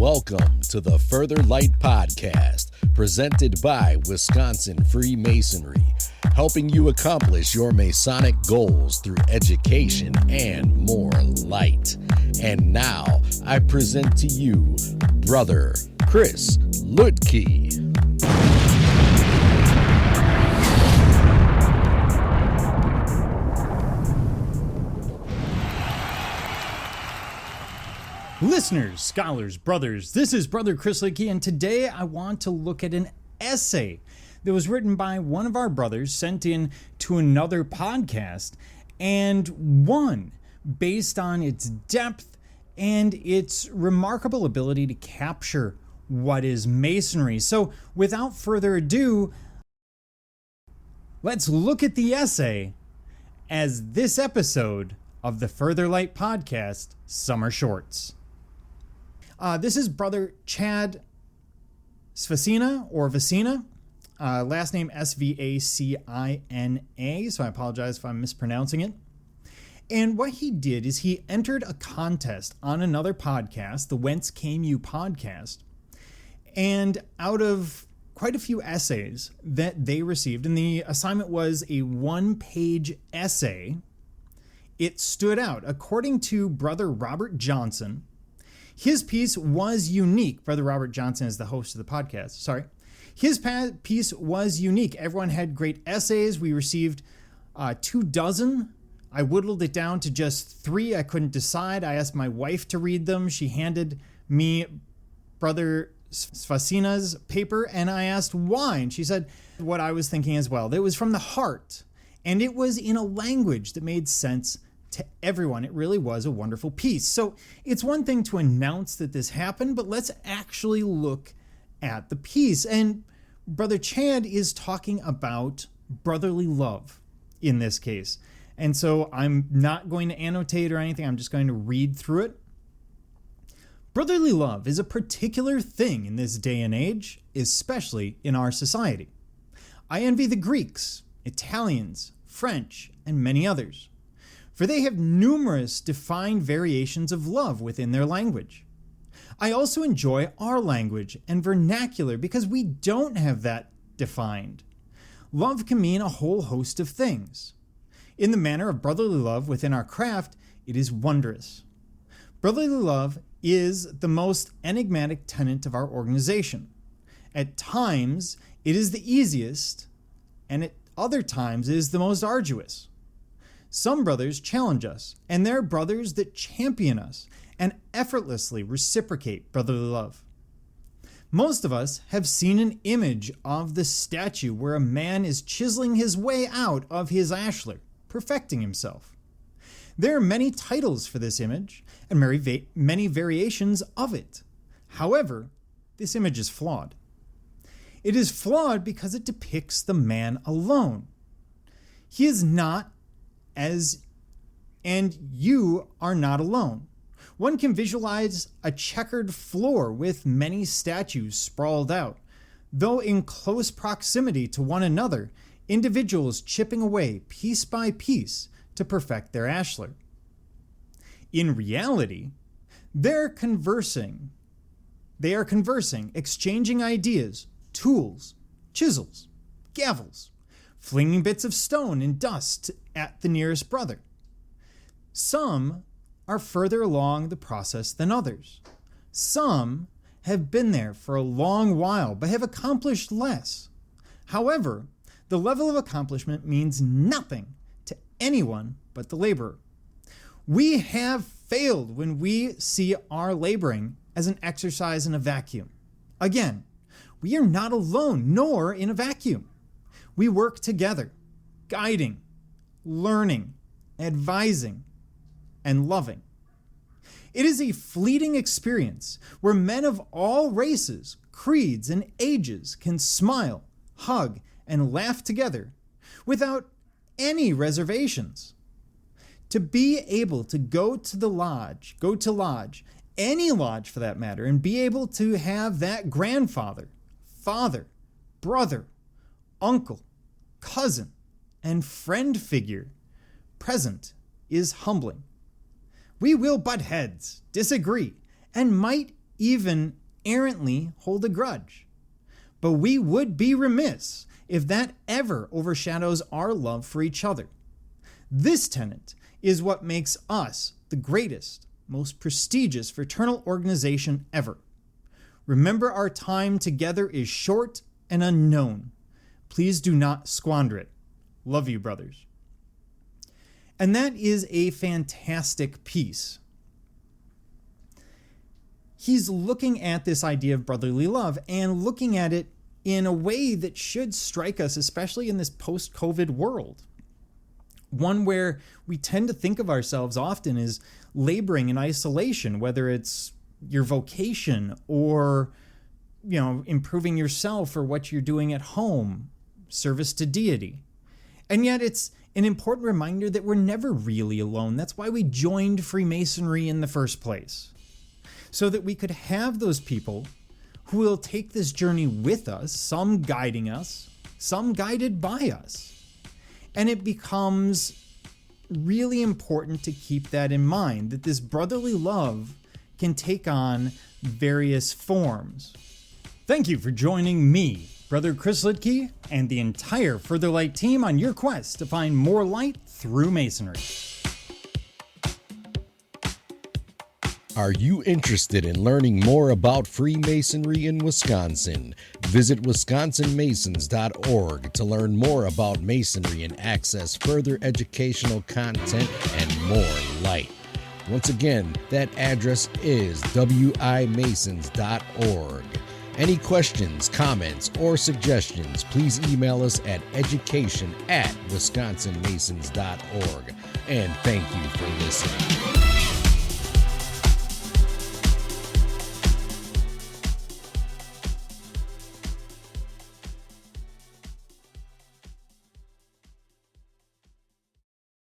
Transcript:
Welcome to the Further Light Podcast, presented by Wisconsin Freemasonry, helping you accomplish your Masonic goals through education and more light. And now, I present to you, Brother Chris Lutke. Listeners, scholars, brothers, this is Brother Chris Lutke, and today I want to look at an essay that was written by one of our brothers, sent in to another podcast, and one based on its depth and its remarkable ability to capture what is Masonry. So without further ado, let's look at the essay as this episode of the Further Light Podcast Summer Shorts. This is Brother Chad Svacina, or Vacina, last name Svacina, so I apologize if I'm mispronouncing it. And what he did is he entered a contest on another podcast, the Whence Came You podcast, and out of quite a few essays that they received, and the assignment was a one-page essay, it stood out. According to Brother Robert Johnson, his piece was unique. Brother Robert Johnson is the host of the podcast. Sorry. His piece was unique. Everyone had great essays. We received 24. I whittled it down to just 3. I couldn't decide. I asked my wife to read them. She handed me Brother Svacina's paper, and I asked why. And she said what I was thinking as well. It was from the heart, and it was in a language that made sense to everyone. It really was a wonderful piece. So it's one thing to announce that this happened, but let's actually look at the piece. And Brother Chad is talking about brotherly love in this case. And so I'm not going to annotate or anything. I'm just going to read through it. Brotherly love is a particular thing in this day and age, especially in our society. I envy the Greeks, Italians, French, and many others, for they have numerous defined variations of love within their language. I also enjoy our language and vernacular because we don't have that defined. Love can mean a whole host of things. In the manner of brotherly love within our craft, it is wondrous. Brotherly love is the most enigmatic tenet of our organization. At times, it is the easiest, and at other times, it is the most arduous. Some brothers challenge us, and there are brothers that champion us and effortlessly reciprocate brotherly love. Most of us have seen an image of the statue where a man is chiseling his way out of his ashlar, perfecting himself. There are many titles for this image and many variations of it. However, this image is flawed. It is flawed because it depicts the man alone. He is not and you are not alone. One can visualize a checkered floor with many statues sprawled out, though in close proximity to one another, individuals chipping away piece by piece to perfect their ashlar. In reality, they are conversing, exchanging ideas, tools, chisels, gavels, flinging bits of stone and dust at the nearest brother. Some are further along the process than others. Some have been there for a long while but have accomplished less. However, the level of accomplishment means nothing to anyone but the laborer. We have failed when we see our laboring as an exercise in a vacuum. Again, we are not alone, nor in a vacuum. We work together, guiding, learning, advising, and loving. It is a fleeting experience where men of all races, creeds, and ages can smile, hug, and laugh together without any reservations. To be able to go to lodge, any lodge for that matter, and be able to have that grandfather, father, brother, uncle, cousin, and friend figure present is humbling. We will butt heads, disagree, and might even errantly hold a grudge. But we would be remiss if that ever overshadows our love for each other. This tenet is what makes us the greatest, most prestigious fraternal organization ever. Remember, our time together is short and unknown. Please do not squander it. Love you, brothers. And that is a fantastic piece. He's looking at this idea of brotherly love and looking at it in a way that should strike us, especially in this post-COVID world. One where we tend to think of ourselves often as laboring in isolation, whether it's your vocation or, improving yourself or what you're doing at home, service to deity. And yet it's an important reminder that we're never really alone. That's why we joined Freemasonry in the first place, so that we could have those people who will take this journey with us, some guiding us, some guided by us. And it becomes really important to keep that in mind, that this brotherly love can take on various forms. Thank you for joining me, Brother Chris Litke, and the entire Further Light team on your quest to find more light through Masonry. Are you interested in learning more about Freemasonry in Wisconsin? Visit wisconsinmasons.org to learn more about Masonry and access further educational content and more light. Once again, that address is wimasons.org. Any questions, comments, or suggestions, please email us at education@wisconsinmasons.org. And thank you for listening.